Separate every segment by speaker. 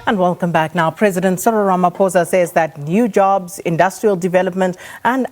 Speaker 1: And welcome back. Now, President Cyril Ramaphosa says that new jobs, industrial development and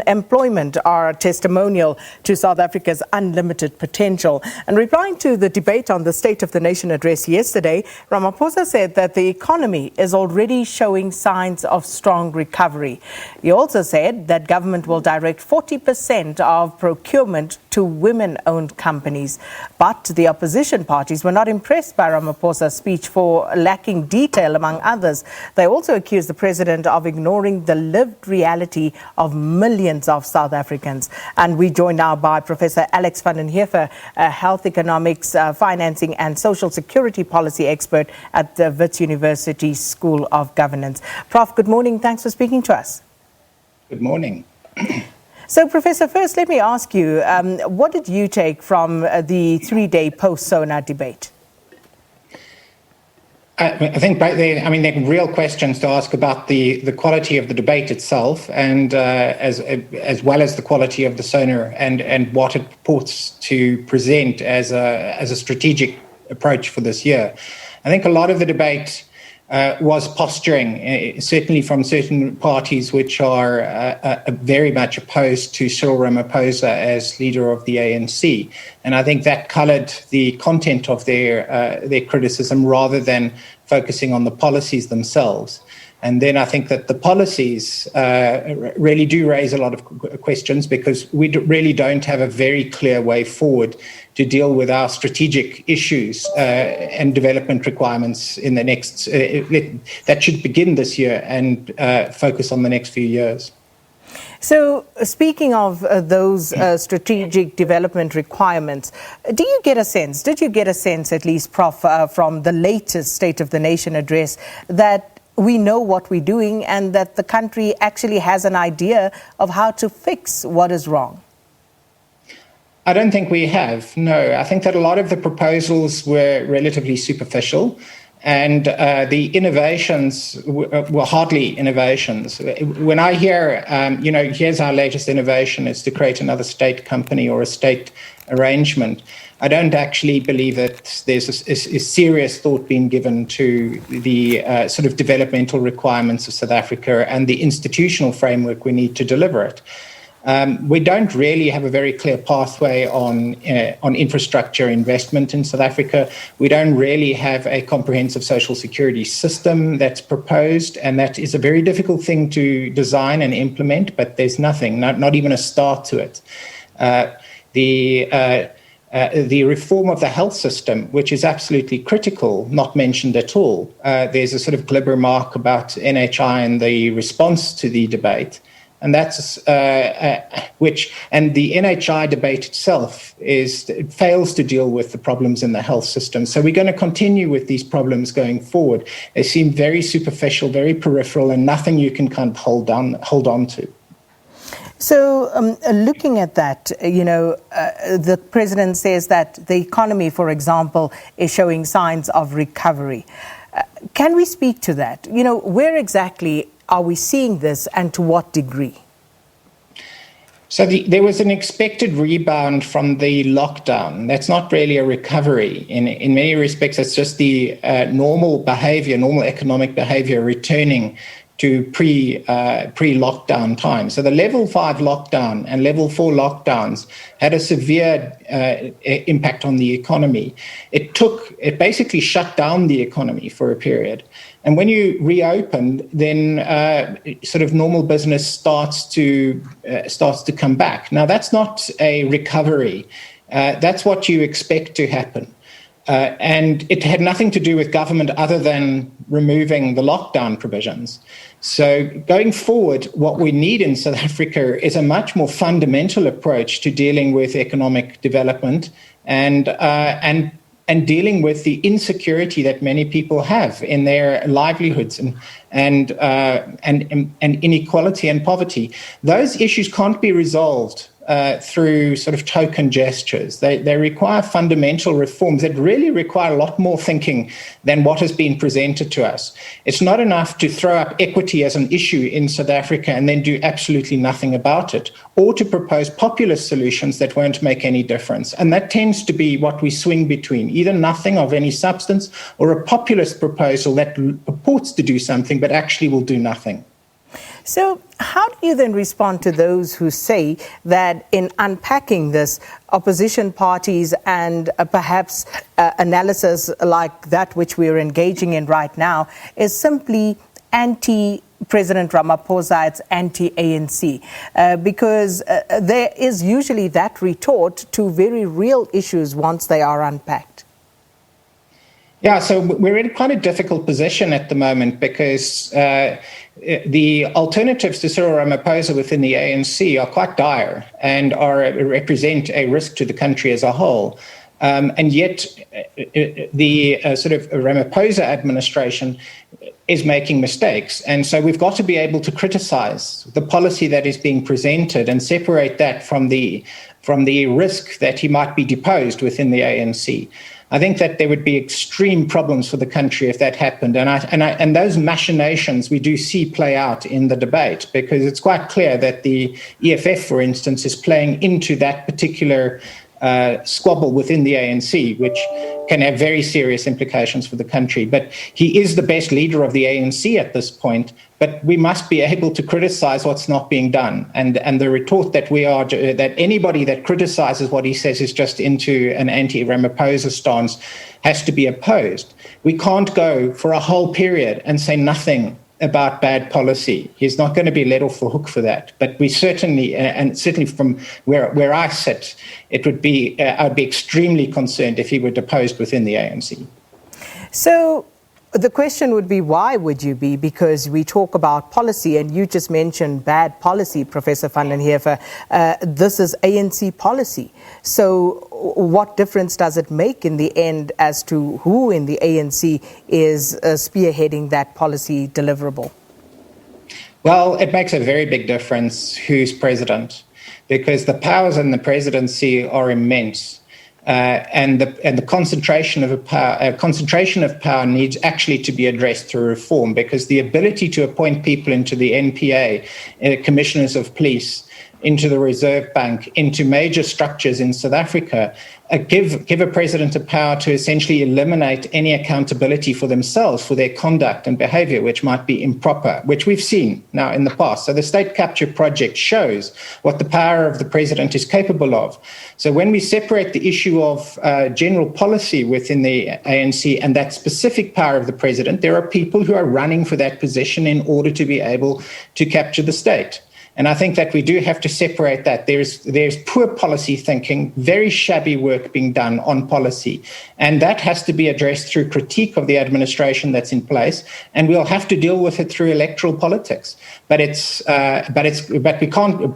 Speaker 1: employment are testimonial to South Africa's unlimited potential. And replying to the debate on the State of the Nation address yesterday, Ramaphosa said that the economy is already showing signs of strong recovery. He also said that government will direct 40% of procurement to women-owned companies. But the opposition parties were not impressed by Ramaphosa's speech for lacking detail, among others. They also accused the president of ignoring the lived reality of millions of South Africans. And we joined now by Professor Alex van den Heever, a health economics, financing and social security policy expert at the Wits University School of Governance. Prof, good morning. Thanks for speaking to us.
Speaker 2: Good morning.
Speaker 1: So, Professor, first let me ask you, what did you take from the three-day Post-SONA debate?
Speaker 2: I think there are real questions to ask about the quality of the debate itself, and as well as the quality of the SONA and what it purports to present as a strategic approach for this year. I think a lot of the debate was posturing, certainly from certain parties which are very much opposed to Cyril Ramaphosa as leader of the ANC. And I think that coloured the content of their criticism rather than focusing on the policies themselves. And then I think that the policies really do raise a lot of questions, because we really don't have a very clear way forward to deal with our strategic issues and development requirements in the next, that should begin this year and focus on the next few years.
Speaker 1: So, speaking of those strategic development requirements, did you get a sense, at least, Prof, from the latest State of the Nation address, that we know what we're doing and that the country actually has an idea of how to fix what is wrong?
Speaker 2: I don't think we have, no. I think that a lot of the proposals were relatively superficial, and the innovations were hardly innovations. When I hear, here's our latest innovation, is to create another state company or a state arrangement, I don't actually believe that there's a serious thought being given to the sort of developmental requirements of South Africa and the institutional framework we need to deliver it. We don't really have a very clear pathway on infrastructure investment in South Africa. We don't really have a comprehensive social security system that's proposed, and that is a very difficult thing to design and implement, but there's nothing, not even a start to it. The reform of the health system, which is absolutely critical, not mentioned at all. There's a sort of glib remark about NHI and the response to the debate. And that's and the NHI debate itself fails to deal with the problems in the health system. So we're going to continue with these problems going forward. They seem very superficial, very peripheral, and nothing you can kind of hold on to.
Speaker 1: So looking at that, the president says that the economy, for example, is showing signs of recovery. Can we speak to that? Where exactly are we seeing this, and to what degree?
Speaker 2: So there was an expected rebound from the lockdown. That's not really a recovery. In many respects, it's just the normal economic behavior returning to pre-lockdown time. So the level 5 lockdown and level 4 lockdowns had a severe impact on the economy. It basically shut down the economy for a period. And when you reopen, then sort of normal business starts to come back. Now, that's not a recovery. That's what you expect to happen. And it had nothing to do with government other than removing the lockdown provisions. So going forward, what we need in South Africa is a much more fundamental approach to dealing with economic development and dealing with the insecurity that many people have in their livelihoods and inequality and poverty. Those issues can't be resolved through sort of token gestures. They require fundamental reforms that really require a lot more thinking than what has been presented to us. It's not enough to throw up equity as an issue in South Africa and then do absolutely nothing about it, or to propose populist solutions that won't make any difference. And that tends to be what we swing between, either nothing of any substance or a populist proposal that purports to do something but actually will do nothing.
Speaker 1: So how do you then respond to those who say that in unpacking this, opposition parties and perhaps analysis like that which we're engaging in right now is simply anti-President Ramaphosa, it's anti-ANC, because there is usually that retort to very real issues once they are unpacked?
Speaker 2: Yeah, so we're in quite a difficult position at the moment because the alternatives to Cyril Ramaphosa within the ANC are quite dire and represent a risk to the country as a whole. And yet the sort of Ramaphosa administration is making mistakes. And so we've got to be able to criticize the policy that is being presented and separate that from the risk that he might be deposed within the ANC. I think that there would be extreme problems for the country if that happened. And those machinations we do see play out in the debate, because it's quite clear that the EFF, for instance, is playing into that particular squabble within the ANC, which can have very serious implications for the country. But he is the best leader of the ANC at this point, but we must be able to criticize what's not being done. And the retort that that anybody that criticizes what he says is just into an anti-Ramaphosa stance has to be opposed. We can't go for a whole period and say nothing about bad policy. He's not going to be let off the hook for that. But we certainly, and certainly from where I sit, I'd be extremely concerned if he were deposed within the ANC.
Speaker 1: So the question would be, why would you be? Because we talk about policy, and you just mentioned bad policy, Professor van den Heever. This is ANC policy. So what difference does it make in the end as to who in the ANC is spearheading that policy deliverable?
Speaker 2: Well, it makes a very big difference who's president, because the powers in the presidency are immense. And the concentration of power needs actually to be addressed through reform, because the ability to appoint people into the NPA, commissioners of police, into the Reserve Bank, into major structures in South Africa, give a president a power to essentially eliminate any accountability for themselves for their conduct and behavior, which might be improper, which we've seen now in the past. So the state capture project shows what the power of the president is capable of. So when we separate the issue of general policy within the ANC and that specific power of the president, there are people who are running for that position in order to be able to capture the state. And I think that we do have to separate that. There's poor policy thinking, very shabby work being done on policy. And that has to be addressed through critique of the administration that's in place. And we'll have to deal with it through electoral politics. But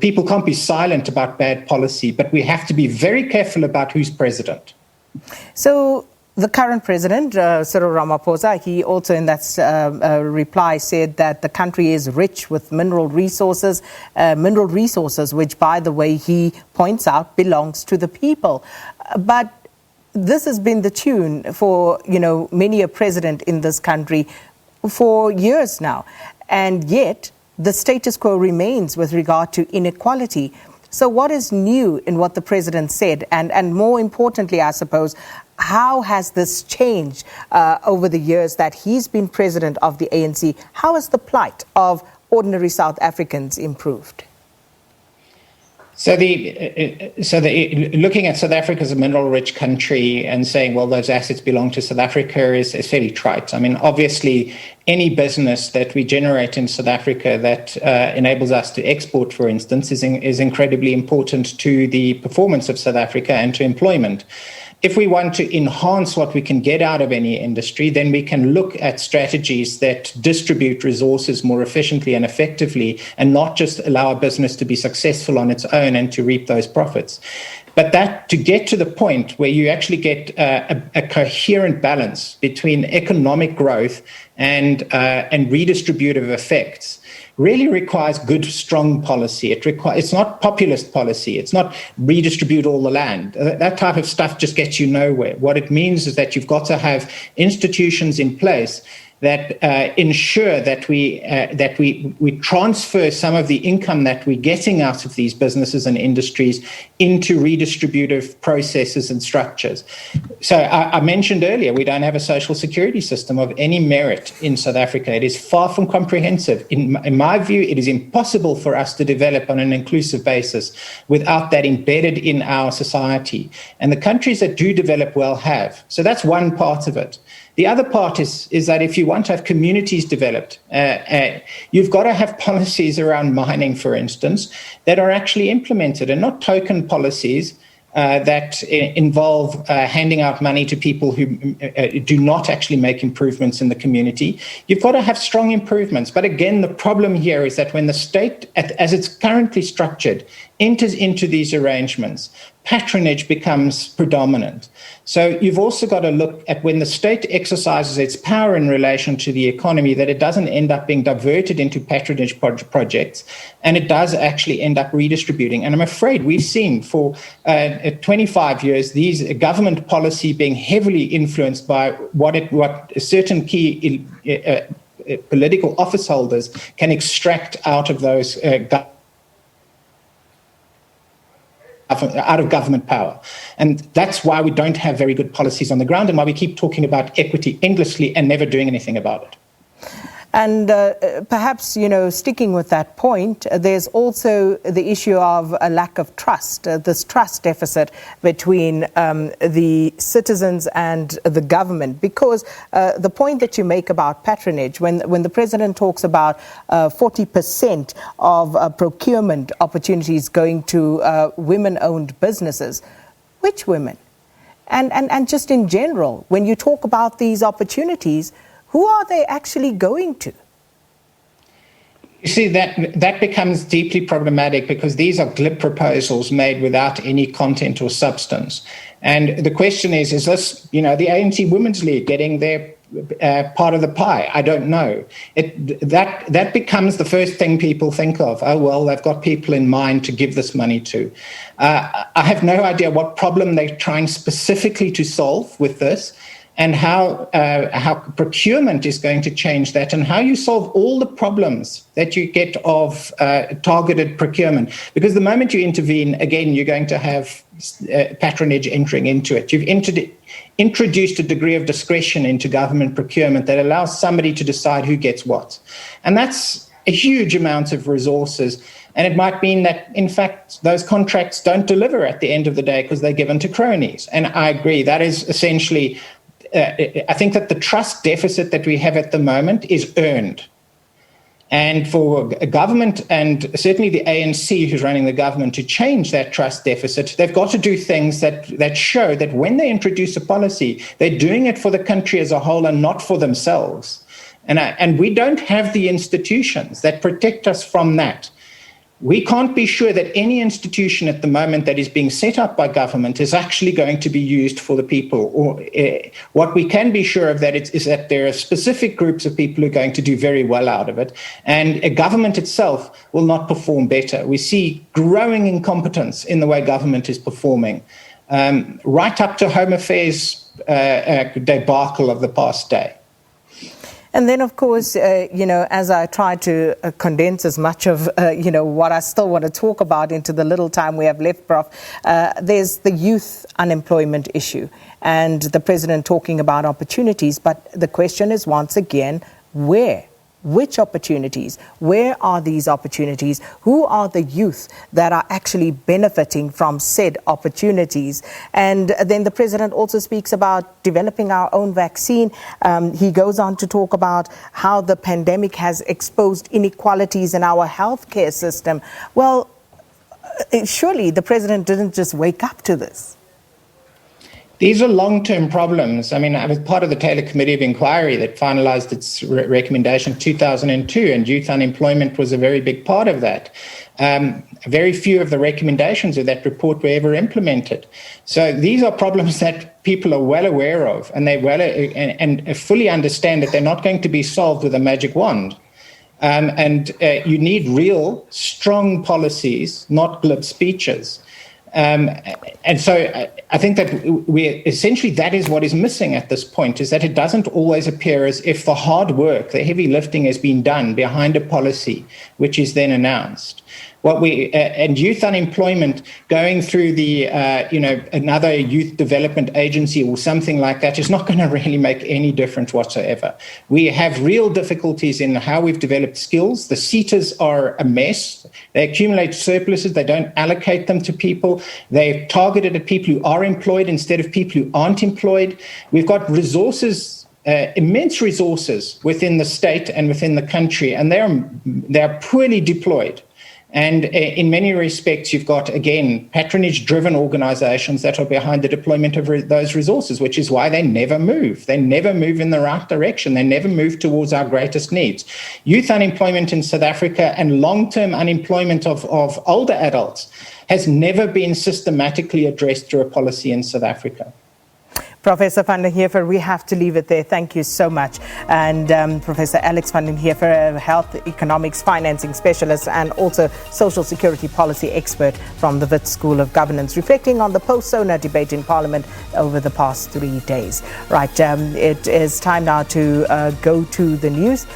Speaker 2: people can't be silent about bad policy, but we have to be very careful about who's president.
Speaker 1: So the current president, Cyril Ramaphosa, he also in that reply said that the country is rich with mineral resources, which, by the way, he points out belongs to the people. But this has been the tune for, many a president in this country for years now. And yet the status quo remains with regard to inequality. So what is new in what the president said? And more importantly, I suppose, how has this changed over the years that he's been president of the ANC? How has the plight of ordinary South Africans improved?
Speaker 2: So looking at South Africa as a mineral-rich country and saying, well, those assets belong to South Africa is fairly trite. I mean, obviously, any business that we generate in South Africa that enables us to export, for instance, is incredibly important to the performance of South Africa and to employment. If we want to enhance what we can get out of any industry, then we can look at strategies that distribute resources more efficiently and effectively, and not just allow a business to be successful on its own and to reap those profits. But that to get to the point where you actually get a coherent balance between economic growth and redistributive effects really requires good, strong policy. It's not populist policy. It's not redistribute all the land. That type of stuff just gets you nowhere. What it means is that you've got to have institutions in place that ensure that we transfer some of the income that we're getting out of these businesses and industries into redistributive processes and structures. So I mentioned earlier, we don't have a social security system of any merit in South Africa. It is far from comprehensive. In my view, it is impossible for us to develop on an inclusive basis without that embedded in our society. And the countries that do develop well have. So that's one part of it. The other part is that if you want to have communities developed, you've got to have policies around mining, for instance, that are actually implemented and not token policies that involve handing out money to people who do not actually make improvements in the community. You've got to have strong improvements. But again, the problem here is that when the state, as it's currently structured, enters into these arrangements, patronage becomes predominant. So you've also got to look at when the state exercises its power in relation to the economy, that it doesn't end up being diverted into patronage projects, and it does actually end up redistributing. And I'm afraid we've seen for 25 years these government policy being heavily influenced by what certain key political office holders can extract out of those out of government power. And that's why we don't have very good policies on the ground and why we keep talking about equity endlessly and never doing anything about it.
Speaker 1: And perhaps, sticking with that point, there's also the issue of a lack of trust, this trust deficit between the citizens and the government. Because the point that you make about patronage, when the president talks about 40% of procurement opportunities going to women-owned businesses, which women? And just in general, when you talk about these opportunities, who are they actually going to?
Speaker 2: You see, that becomes deeply problematic because these are glib proposals made without any content or substance. And the question is this, the ANC Women's League getting their part of the pie? I don't know. That becomes the first thing people think of. Oh, well, they've got people in mind to give this money to. I have no idea what problem they're trying specifically to solve with this, and how procurement is going to change that, and how you solve all the problems that you get of targeted procurement. Because the moment you intervene, again, you're going to have patronage entering into it. You've introduced a degree of discretion into government procurement that allows somebody to decide who gets what. And that's a huge amount of resources. And it might mean that, in fact, those contracts don't deliver at the end of the day because they're given to cronies. And I agree, that is essentially... I think that the trust deficit that we have at the moment is earned. And for a government, and certainly the ANC who's running the government, to change that trust deficit, they've got to do things that show that when they introduce a policy, they're doing it for the country as a whole and not for themselves. And we don't have the institutions that protect us from that. We can't be sure that any institution at the moment that is being set up by government is actually going to be used for the people. Or what we can be sure of is that there are specific groups of people who are going to do very well out of it, and a government itself will not perform better. We see growing incompetence in the way government is performing, right up to Home Affairs debacle of the past day.
Speaker 1: And then, of course, as I try to condense as much of, what I still want to talk about into the little time we have left, Prof, there's the youth unemployment issue and the president talking about opportunities. But the question is, once again, where? Which opportunities? Where are these opportunities? Who are the youth that are actually benefiting from said opportunities? And then the president also speaks about developing our own vaccine. He goes on to talk about how the pandemic has exposed inequalities in our healthcare system. Well, surely the president didn't just wake up to this.
Speaker 2: These are long-term problems. I mean, I was part of the Taylor Committee of Inquiry that finalised its recommendation in 2002, and youth unemployment was a very big part of that. Very few of the recommendations of that report were ever implemented. So these are problems that people are well aware of, and they and fully understand that they're not going to be solved with a magic wand. You need real, strong policies, not glib speeches. And so I think that essentially that is what is missing at this point, is that it doesn't always appear as if the hard work, the heavy lifting has been done behind a policy which is then announced. And youth unemployment going through the, another youth development agency or something like that is not going to really make any difference whatsoever. We have real difficulties in how we've developed skills. The SETAs are a mess. They accumulate surpluses. They don't allocate them to people. They're targeted at people who are employed instead of people who aren't employed. We've got resources, immense resources within the state and within the country, and they're poorly deployed. And in many respects, you've got, again, patronage-driven organizations that are behind the deployment of those resources, which is why they never move. They never move in the right direction. They never move towards our greatest needs. Youth unemployment in South Africa and long-term unemployment of older adults has never been systematically addressed through a policy in South Africa.
Speaker 1: Professor van der Heever, we have to leave it there. Thank you so much. And Professor Alex van der Heever, a health economics financing specialist and also social security policy expert from the Wits School of Governance, reflecting on the Post-SONA debate in Parliament over the past 3 days. Right, it is time now to go to the news.